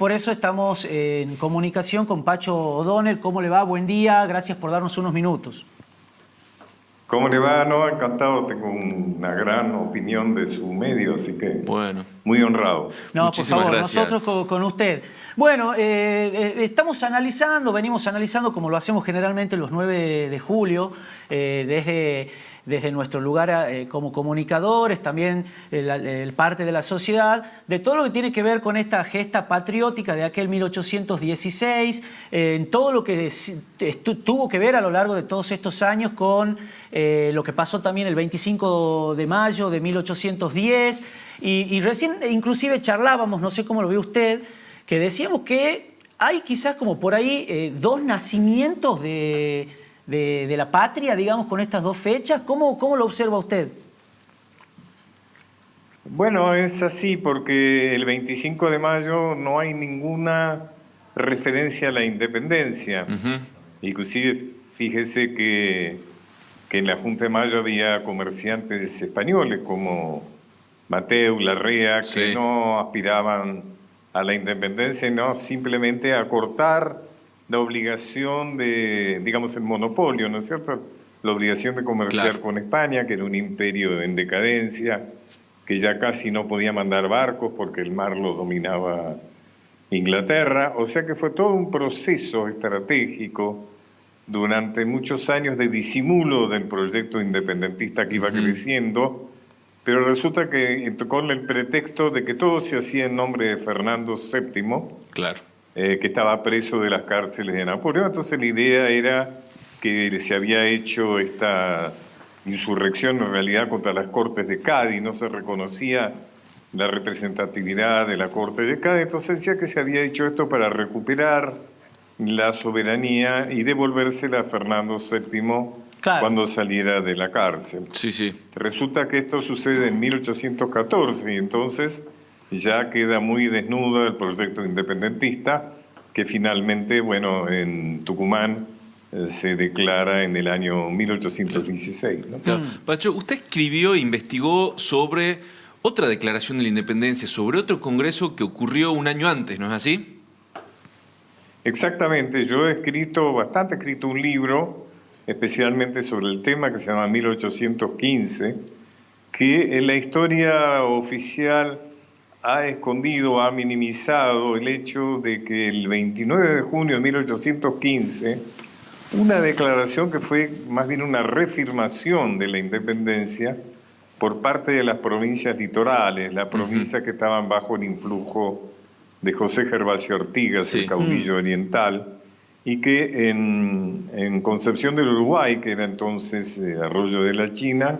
Por eso estamos en comunicación con Pacho O'Donnell. ¿Cómo le va? Buen día, gracias por darnos unos minutos. ¿Cómo le va? No, encantado, tengo una gran opinión de su medio, así que bueno, muy honrado. No, muchísimas por favor, gracias. nosotros con usted. Bueno, estamos analizando, venimos analizando como lo hacemos generalmente los 9 de julio, desde nuestro lugar como comunicadores, también el parte de la sociedad, de todo lo que tiene que ver con esta gesta patriótica de aquel 1816, en todo lo que tuvo que ver a lo largo de todos estos años con lo que pasó también el 25 de mayo de 1810, y recién inclusive charlábamos, no sé cómo lo ve usted, que decíamos que hay quizás como por ahí dos nacimientos de la patria, digamos, con estas dos fechas. ¿Cómo lo observa usted? Bueno, es así porque el 25 de mayo no hay ninguna referencia a la independencia. Inclusive, fíjese que en la Junta de Mayo había comerciantes españoles como Mateu, Larrea, Sí. que no aspiraban a la independencia, no simplemente a cortar la obligación de, digamos, el monopolio, ¿no es cierto? La obligación de comerciar Claro. con España, que era un imperio en decadencia, que ya casi no podía mandar barcos porque el mar lo dominaba Inglaterra. O sea que fue todo un proceso estratégico durante muchos años de disimulo del proyecto independentista que iba creciendo, pero resulta que con el pretexto de que todo se hacía en nombre de Fernando VII, Claro. que estaba preso de las cárceles de Napoleón. Entonces la idea era que se había hecho esta insurrección en realidad contra las Cortes de Cádiz, no se reconocía la representatividad de la Corte de Cádiz, entonces decía que se había hecho esto para recuperar la soberanía y devolvérsela a Fernando VII Claro. cuando saliera de la cárcel. Sí, sí. Resulta que esto sucede en 1814 y entonces ya queda muy desnudo el proyecto independentista que finalmente, bueno, en Tucumán se declara en el año 1816. ¿no? Claro. Pacho, usted escribió e investigó sobre otra declaración de la independencia, sobre otro congreso que ocurrió un año antes, ¿no es así? Exactamente, yo he escrito un libro especialmente sobre el tema que se llama 1815, que en la historia oficial ha escondido, ha minimizado el hecho de que el 29 de junio de 1815, una declaración que fue más bien una reafirmación de la independencia por parte de las provincias litorales, las provincias que estaban bajo el influjo de José Gervasio Artigas, Sí. el caudillo oriental, y que en Concepción del Uruguay, que era entonces Arroyo de la China,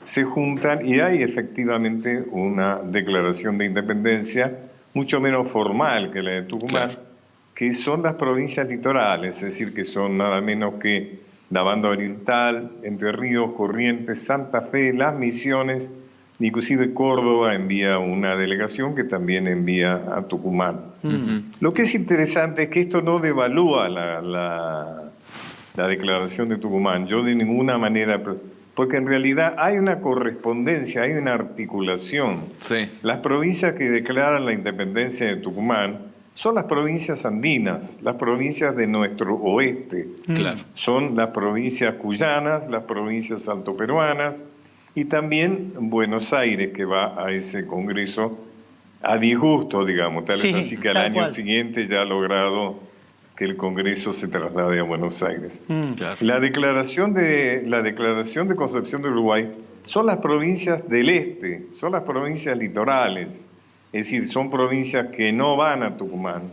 se juntan y hay efectivamente una declaración de independencia mucho menos formal que la de Tucumán, Claro. que son las provincias litorales, es decir, que son nada menos que la Banda Oriental, Entre Ríos, Corrientes, Santa Fe, Las Misiones, inclusive Córdoba envía una delegación que también envía a Tucumán. Lo que es interesante es que esto no devalúa la declaración de Tucumán, yo de ninguna manera, porque en realidad hay una correspondencia, hay una articulación. Sí. Las provincias que declaran la independencia de Tucumán son las provincias andinas, las provincias de nuestro oeste. Claro. Son las provincias cuyanas, las provincias altoperuanas y también Buenos Aires, que va a ese congreso a disgusto, digamos. Tal Sí, es así que al tal año cual. siguiente ya ha logrado que el congreso se traslade a Buenos Aires. Claro. La declaración de Concepción de Uruguay son las provincias del este, son las provincias litorales, es decir, son provincias que no van a Tucumán.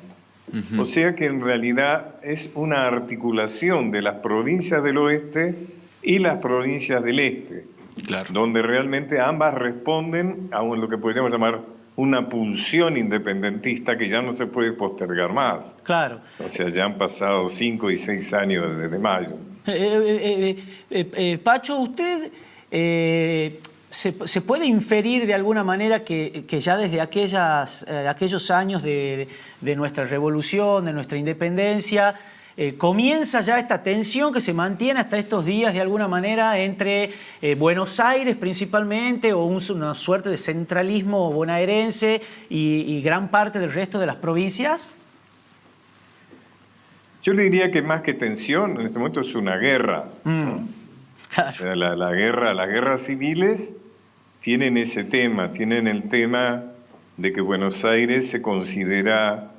O sea que en realidad es una articulación de las provincias del oeste y las provincias del este, Claro. donde realmente ambas responden a lo que podríamos llamar una pulsión independentista que ya no se puede postergar más. Claro. O sea, ya han pasado 5 y 6 años desde mayo. Pacho, ¿usted se puede inferir de alguna manera que ya desde aquellos años de nuestra revolución, de nuestra independencia, comienza ya esta tensión que se mantiene hasta estos días de alguna manera entre Buenos Aires principalmente, o una suerte de centralismo bonaerense y gran parte del resto de las provincias? Yo le diría que más que tensión, en este momento es una guerra, ¿no? Claro. O sea, las guerras civiles tienen ese tema, tienen el tema de que Buenos Aires se considera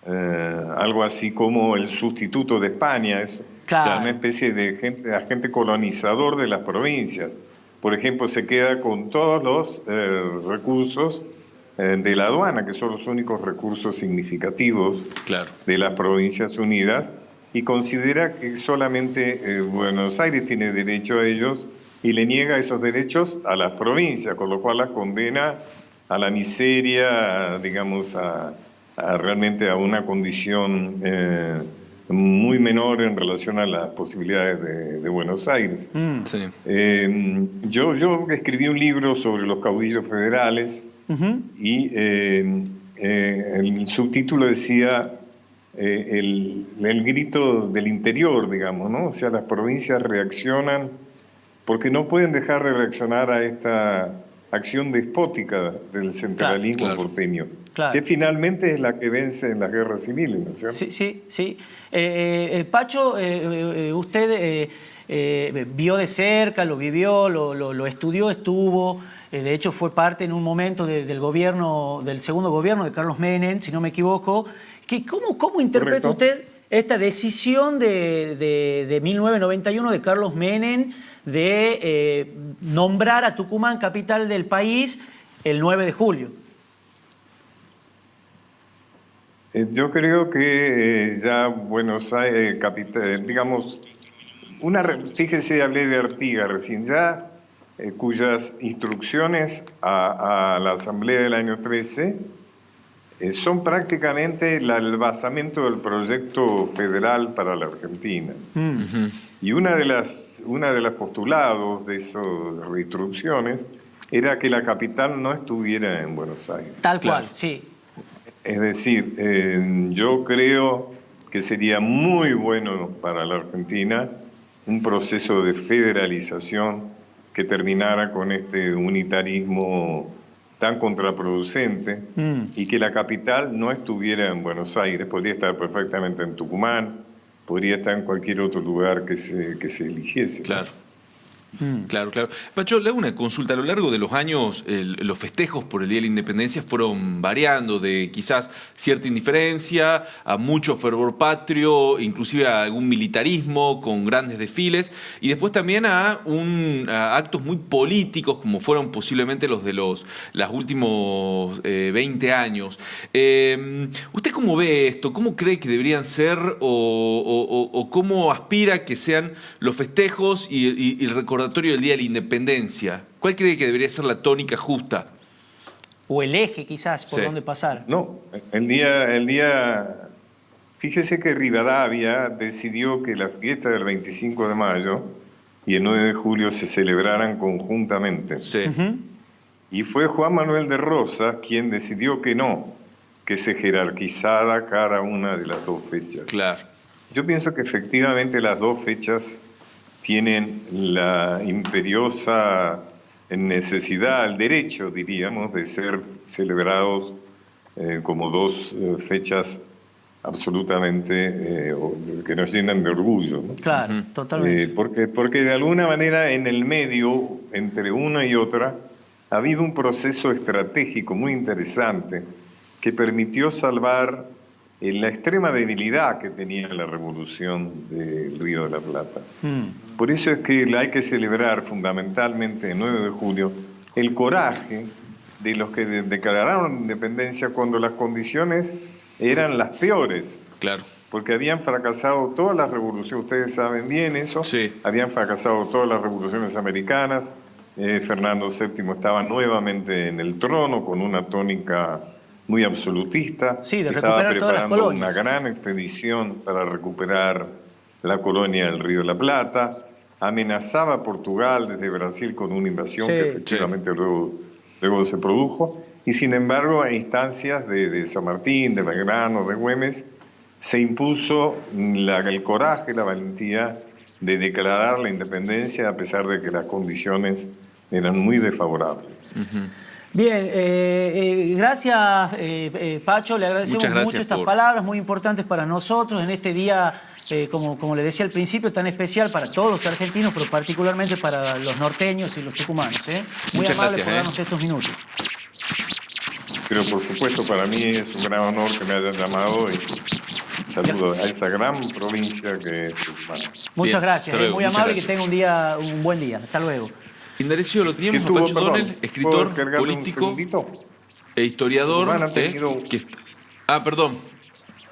algo así como el sustituto de España, es Claro. una especie de agente colonizador de las provincias. Por ejemplo, se queda con todos los recursos de la aduana, que son los únicos recursos significativos Claro. de las Provincias Unidas, y considera que solamente Buenos Aires tiene derecho a ellos y le niega esos derechos a las provincias, con lo cual las condena a la miseria, digamos, realmente a una condición muy menor en relación a las posibilidades de Buenos Aires. Sí. Yo escribí un libro sobre los caudillos federales y el subtítulo decía el grito del interior, digamos, ¿no? O sea, las provincias reaccionan porque no pueden dejar de reaccionar a esta acción despótica del centralismo Claro. porteño, Claro. que finalmente es la que vence en las guerras civiles, ¿no es cierto? Sí. Pacho, usted vio de cerca, lo vivió, lo estudió, estuvo, de hecho fue parte en un momento del gobierno, del segundo gobierno de Carlos Menem, si no me equivoco. ¿Cómo interpreta Correcto. usted esta decisión de 1991 de Carlos Menem de nombrar a Tucumán capital del país el 9 de julio? Yo creo que ya Buenos Aires, digamos, fíjese, hablé de Artigas recién ya, cuyas instrucciones a la Asamblea del año 13 son prácticamente el basamento del proyecto federal para la Argentina. Y una de las postulados de esas instrucciones era que la capital no estuviera en Buenos Aires. Tal Claro. cual, sí. Es decir, yo creo que sería muy bueno para la Argentina un proceso de federalización que terminara con este unitarismo tan contraproducente y que la capital no estuviera en Buenos Aires, podría estar perfectamente en Tucumán, podría estar en cualquier otro lugar que se eligiese. Claro. Claro. Pacho, le hago una consulta. A lo largo de los años, los festejos por el Día de la Independencia fueron variando de quizás cierta indiferencia a mucho fervor patrio, inclusive a algún militarismo con grandes desfiles, y después también a actos muy políticos como fueron posiblemente los de los últimos 20 años. ¿Usted cómo ve esto? ¿Cómo cree que deberían ser o cómo aspira que sean los festejos y el recordatorio del Día de la Independencia? ¿Cuál cree que debería ser la tónica justa? O el eje quizás por Sí. donde pasar. No, fíjese que Rivadavia decidió que la fiesta del 25 de mayo y el 9 de julio se celebraran conjuntamente. Sí. Y fue Juan Manuel de Rosas quien decidió que no, que se jerarquizara cada una de las dos fechas. Claro. Yo pienso que efectivamente las dos fechas tienen la imperiosa necesidad, el derecho, diríamos, de ser celebrados como dos fechas absolutamente que nos llenan de orgullo, ¿no? Claro, totalmente. Porque de alguna manera en el medio, entre una y otra, ha habido un proceso estratégico muy interesante que permitió salvar la extrema debilidad que tenía la revolución del Río de la Plata. Por eso es que hay que celebrar fundamentalmente el 9 de julio el coraje de los que declararon independencia cuando las condiciones eran las peores. Claro. Porque habían fracasado todas las revoluciones, ustedes saben bien eso, Sí. habían fracasado todas las revoluciones americanas, Fernando VII estaba nuevamente en el trono con una tónica muy absolutista. Sí, de estaba recuperar todas las preparando colonias. una gran expedición para recuperar la colonia del Río de la Plata, amenazaba a Portugal desde Brasil con una invasión Sí, que efectivamente luego se produjo, y sin embargo a instancias de San Martín, de Belgrano, de Güemes, se impuso el coraje, la valentía de declarar la independencia a pesar de que las condiciones eran muy desfavorables. Bien, gracias Pacho, le agradecemos Muchas gracias mucho estas por- palabras muy importantes para nosotros en este día, como le decía al principio, tan especial para todos los argentinos, pero particularmente para los norteños y los tucumanos. Muy Muchas amable gracias, por darnos estos minutos. Pero por supuesto para mí es un gran honor que me hayan llamado y saludo a esa gran provincia que es Tucumán. Muchas Bien, gracias, hasta luego, muy muchas amable, gracias. que tenga un buen día. Hasta luego. Inderecio, lo teníamos a Estuvo, Pacho perdón, Donel, ¿puedo escritor, descargarle un político segundito? e historiador. Tucumán ha tenido- Perdón.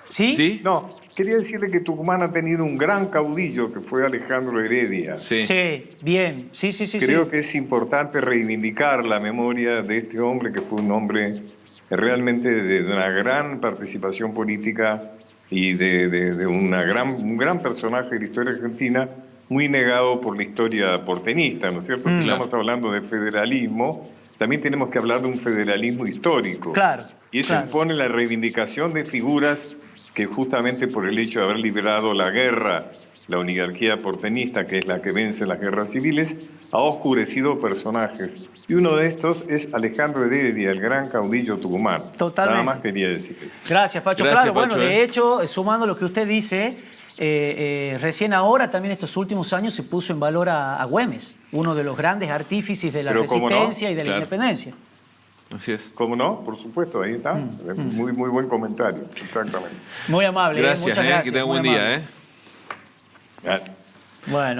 ¿Sí? ¿Sí? No, quería decirle que Tucumán ha tenido un gran caudillo que fue Alejandro Heredia. Sí. Sí, bien. Sí. Creo que es importante reivindicar la memoria de este hombre que fue un hombre realmente de una gran participación política y de un gran personaje de la historia argentina, muy negado por la historia porteñista, ¿no es cierto? Si Claro. estamos hablando de federalismo, también tenemos que hablar de un federalismo histórico. Claro, Y eso claro. impone la reivindicación de figuras que justamente por el hecho de haber liberado la guerra, la oligarquía porteñista, que es la que vence las guerras civiles, ha oscurecido personajes. Y uno de estos es Alejandro Heredia, el gran caudillo tucumano. Totalmente. Nada más quería decir eso. Gracias, Pacho. Gracias, Claro, Pacho, bueno, de hecho, sumando lo que usted dice, recién ahora, también estos últimos años, se puso en valor a Güemes, uno de los grandes artífices de la Pero cómo no, resistencia y de la claro. independencia. Así es. ¿Cómo no? Por supuesto, ahí está. Muy buen comentario, exactamente. Muy amable. Gracias, muchas gracias. que tenga muy buen día. amable. Ya. Bueno.